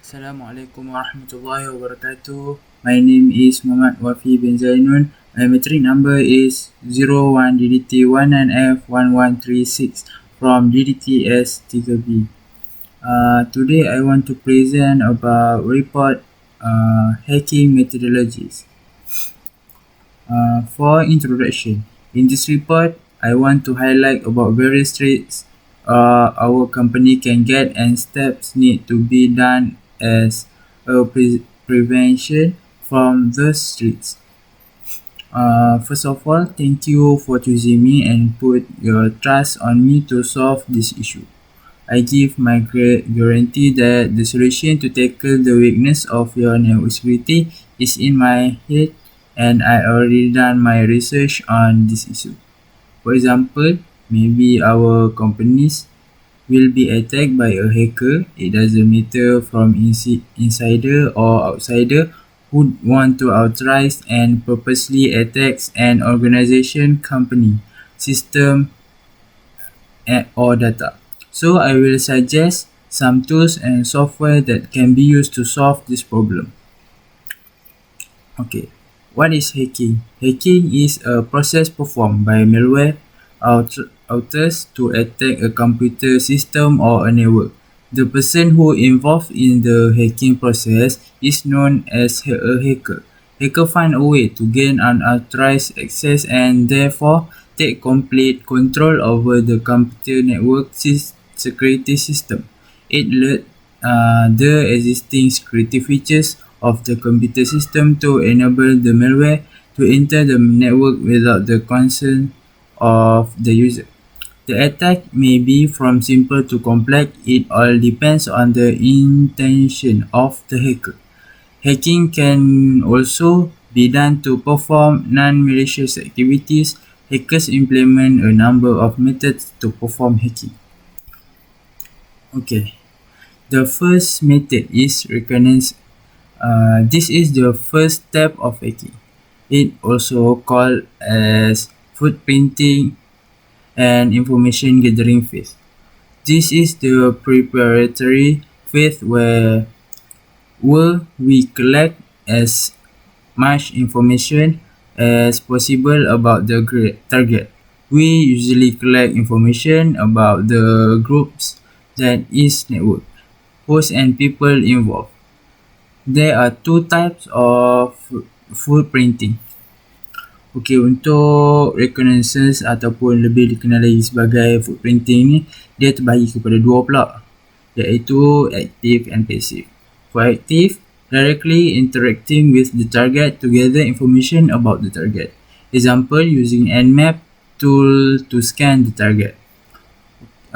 Assalamualaikum warahmatullahi wabarakatuh. My name is Muhammad Wafi bin Zainun. My metric number is 01DDT19F1136 from DDTS 3B. Today I want to present about report hacking methodologies. For introduction, in this report, I want to highlight about various traits our company can get and steps need to be done as a prevention from those traits. First of all, thank you for choosing me and put your trust on me to solve this issue. I give my guarantee that the solution to tackle the weakness of your network security is in my head, and I already done my research on this issue. For example, maybe our companies will be attacked by a hacker. It doesn't matter from insider or outsider who want to authorize and purposely attacks an organization, company, system, or data. So I will suggest some tools and software that can be used to solve this problem. Okay, what is hacking? Hacking is a process performed by malware authors to attack a computer system or a network. The person who involved in the hacking process is known as a hacker. Hacker find a way to gain unauthorized access and therefore take complete control over the computer network security system. It let the existing security features of the computer system to enable the malware to enter the network without the consent of the user. The attack may be from simple to complex. It all depends on the intention of the hacker. Hacking can also be done to perform non-malicious activities. Hackers implement a number of methods to perform hacking. Okay, the first method is reconnaissance. This is the first step of hacking. It also called as footprinting and information gathering phase. This is the preparatory phase where we collect as much information as possible about the target. We usually collect information about the groups that is network, hosts and people involved. There are two types of footprinting. Okey, untuk reconnaissance ataupun lebih dikenal lagi sebagai footprinting ni, dia terbahagi kepada dua pula, iaitu active and passive. For active, directly interacting with the target to gather information about the target. Example, using Nmap tool to scan the target.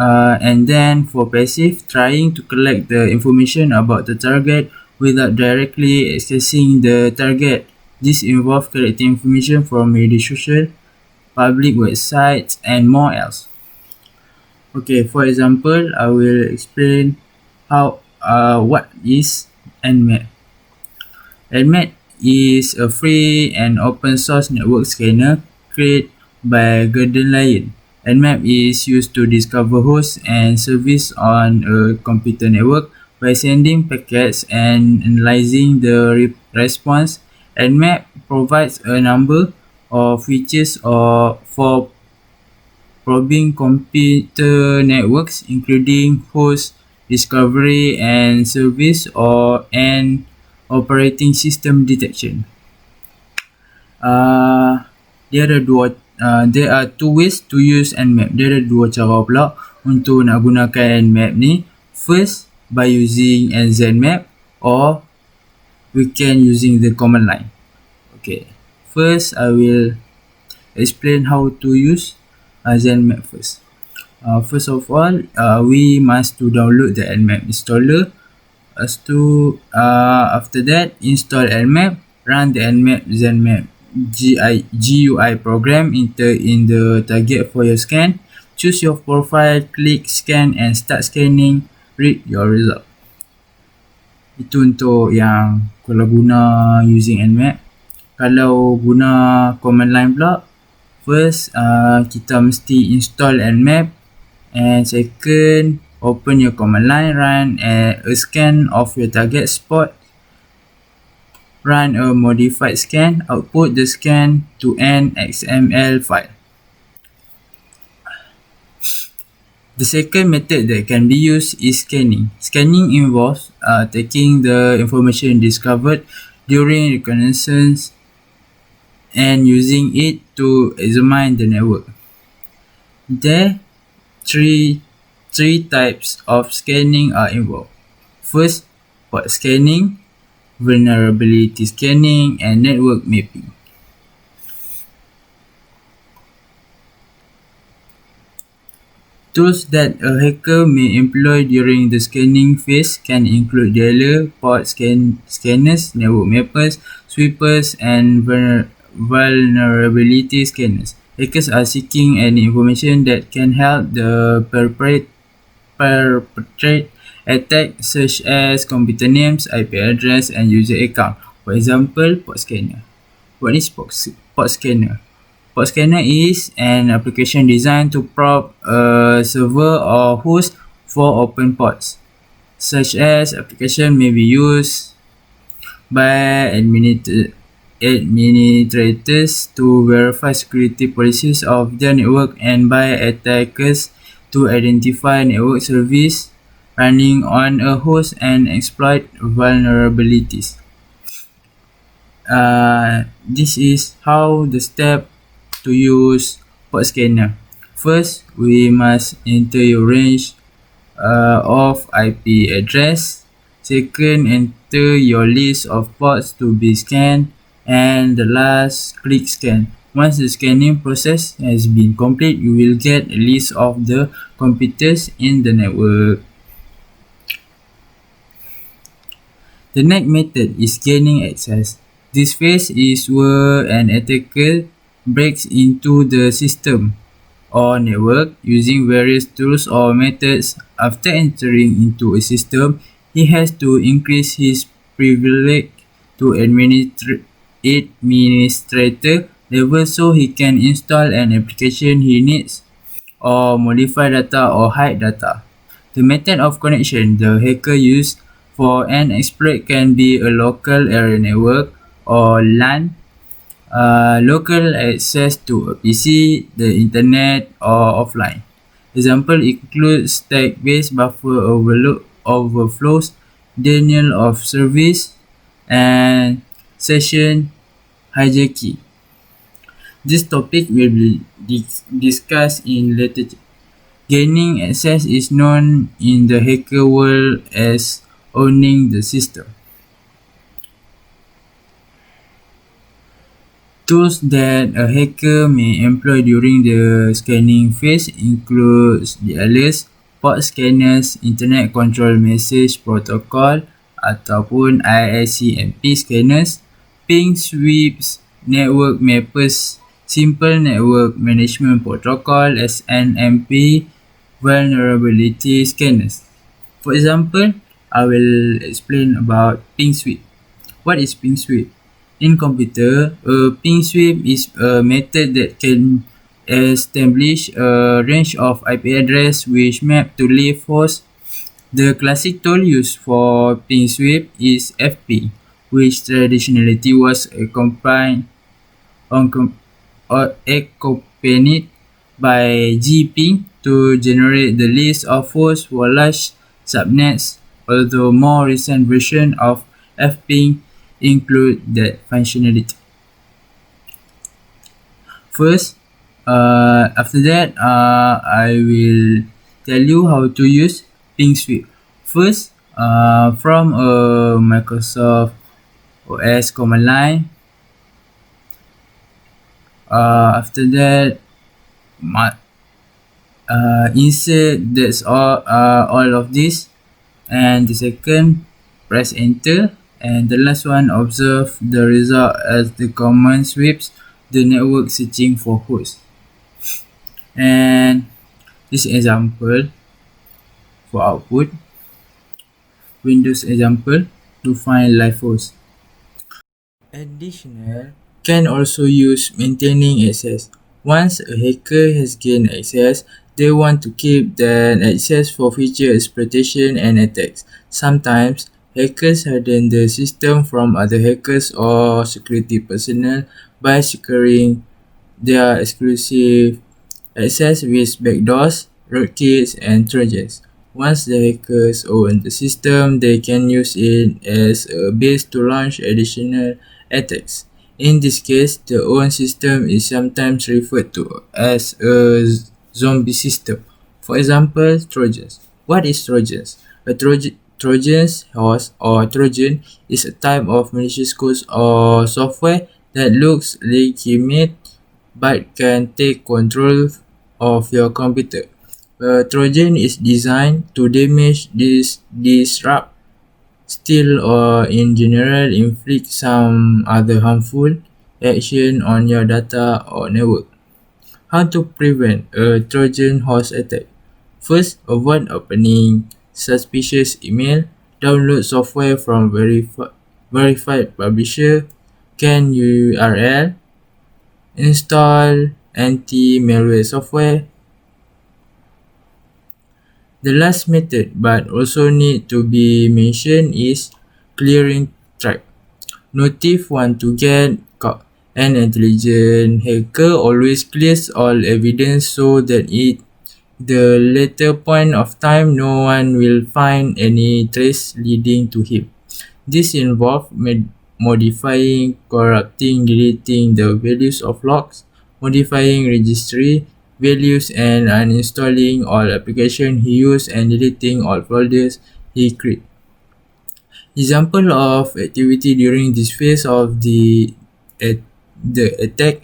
And then for passive, trying to collect the information about the target without directly accessing the target. This involves collecting information from media social, public websites, and more else. Okay, for example, I will explain what is Nmap. Nmap is a free and open source network scanner created by Golden Lion. Nmap is used to discover hosts and service on a computer network by sending packets and analyzing the response. Nmap provides a number of features for probing computer networks, including host discovery and service and operating system detection. There are two ways to use Nmap. Dia ada dua cara pula untuk nak gunakan Nmap ni. First, by using Nzmap, or we can using the command line. Okay, first I will explain how to use Nmap first. First of all, we must to download the Nmap installer. After that, install Nmap, run the Nmap Zenmap GUI program, enter in the target for your scan, choose your profile, click scan and start scanning, read your result. Itu untuk yang kalau guna using Nmap. Kalau guna command line pula, first kita mesti install Nmap, and second Open your command line, run a scan of your target spot, run a modified scan, output the scan to an XML file. The second method that can be used is scanning. Scanning involves taking the information discovered during reconnaissance and using it to examine the network. There three types of scanning are involved. First, port scanning, vulnerability scanning, and network mapping. Tools that a hacker may employ during the scanning phase can include dialer, port scanners, network mappers, sweepers, and vulnerability scanners. Hackers are seeking any information that can help the perpetrate attack such as computer names, IP address, and user account. For example, port scanner. What is port scanner? Port scanner is an application designed to probe a server or host for open ports. Such as application may be used by administrators to verify security policies of their network and by attackers to identify network service running on a host and exploit vulnerabilities. This is how the step to use port scanner. First, we must enter your range of IP address. Second, enter your list of ports to be scanned. And the last, click scan. Once the scanning process has been complete, you will get a list of the computers in the network. The next method is gaining access. This phase is where an attacker breaks into the system or network using various tools or methods. After entering into a system, he has to increase his privilege to administrator level so he can install an application he needs or modify data or hide data. The method of connection the hacker used for an exploit can be a local area network or LAN, local access to a PC, the internet, or offline. Example include stack-based buffer overflows, denial of service, and session hijacking. This topic will be discussed in later. Gaining access is known in the hacker world as owning the system. Tools that a hacker may employ during the scanning phase include DLS, port scanners, Internet Control Message Protocol ataupun ISCMP scanners, ping sweeps, network mappers, Simple Network Management Protocol SNMP, vulnerability scanners. For example, I will explain about ping sweep. What is ping sweep? In computer, a ping sweep is a method that can establish a range of IP address which map to leaf host. The classic tool used for ping sweep is FP, which traditionally was accompanied by gping to generate the list of hosts for large subnets, although more recent versions of fping include that functionality. First, after that, I will tell you how to use ping sweep. First, from a Microsoft OS command line. After that, insert that's all of this, and the second, press enter. And the last one, observe the result as the command sweeps the network searching for hosts. And this example for output, Windows example to find live host. Additional can also use maintaining access. Once a hacker has gained access, They want to keep that access for future exploitation and attacks. Sometimes, hackers harden the system from other hackers or security personnel by securing their exclusive access with backdoors, rootkits, and trojans. Once the hackers own the system, they can use it as a base to launch additional attacks. In this case, the own system is sometimes referred to as a zombie system. For example, Trojans. What is Trojans? Trojan's horse or Trojan is a type of malicious code or software that looks legitimate but can take control of your computer. A Trojan is designed to damage, disrupt, steal, or in general inflict some other harmful action on your data or network. How to prevent a Trojan horse attack? First, avoid opening suspicious email. Download software from verified publisher. Scan URL. Install anti-malware software. The last method, but also need to be mentioned, is clearing track. Notif want to get caught. An intelligent hacker always clears all evidence so that at the later point of time no one will find any trace leading to him. This involves modifying, corrupting, deleting the values of logs, modifying registry values, and uninstalling all applications he used and deleting all folders he created. Example of activity during this phase of the attack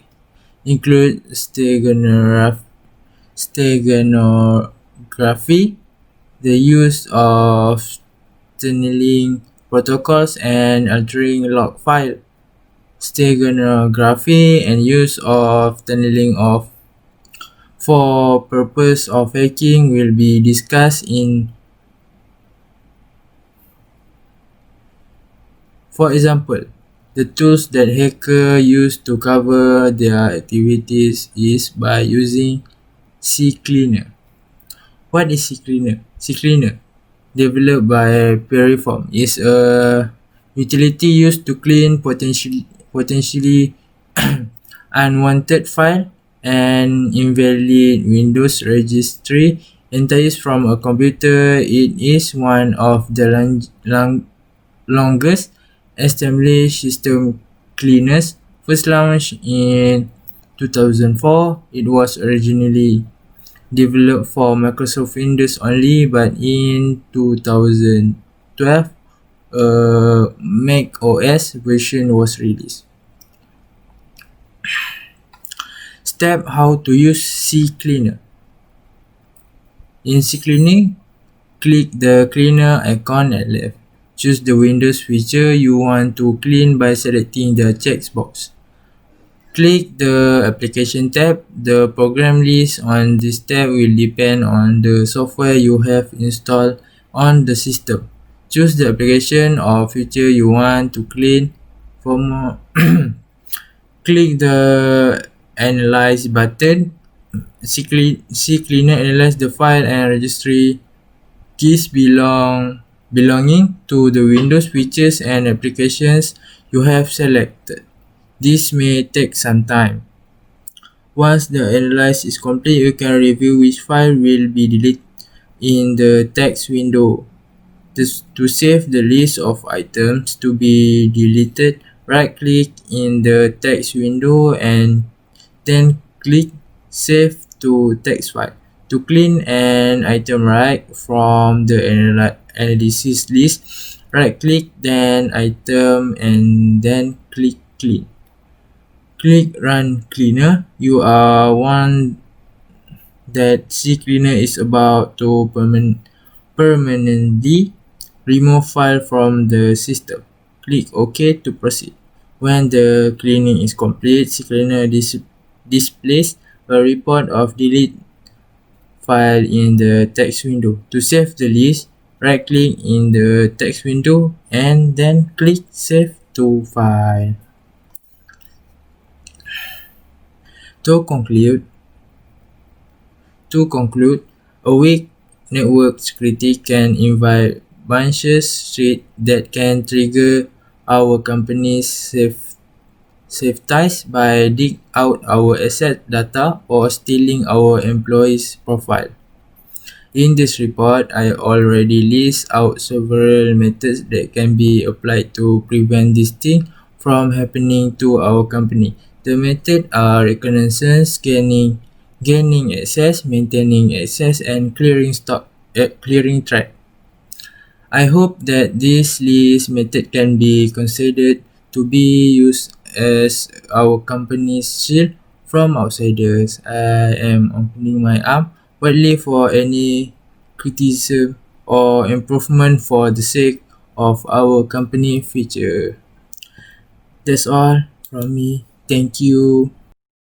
include steganography, the use of tunneling protocols and altering log file. Steganography and use of tunneling for purpose of hacking will be discussed in. For example, the tools that hackers use to cover their activities is by using CCleaner. What is CCleaner? CCleaner, developed by Periform, is a utility used to clean potentially unwanted file and invalid Windows registry entries from a computer. It is one of the longest established system cleaners. First launched in 2004, it was originally developed for Microsoft Windows only, but in 2012, a Mac OS version was released. Step how to use CCleaner. In CCleaner, click the cleaner icon at left. Choose the Windows feature you want to clean by selecting the checkbox. Click the application tab. The program list on this tab will depend on the software you have installed on the system. Choose the application or feature you want to clean. For more, click the Analyze button. CCleaner analyze the file and registry keys belonging to the Windows features and applications you have selected. This may take some time. Once the analysis is complete, you can review which file will be deleted in the text window. To save the list of items to be deleted, right-click in the text window and then click Save to Text File. To clean an item right from the analysis list, right-click then Item and then click Clean. Click Run Cleaner. You are one that CCleaner is about to permanently remove file from the system. Click OK to proceed. When the cleaning is complete, CCleaner displays a report of delete file in the text window. To save the list, right-click in the text window and then click Save to File. To conclude, To conclude, a weak network security can invite malicious threats that can trigger our company's safeties by dig out our asset data or stealing our employees' profile. In this report, I already list out several methods that can be applied to prevent this thing from happening to our company. The methods are reconnaissance, scanning, gaining access, maintaining access, and clearing track. I hope that this list method can be considered to be used as our company's shield from outsiders. I am opening my arm widely for any criticism or improvement for the sake of our company future. That's all from me. Thank you.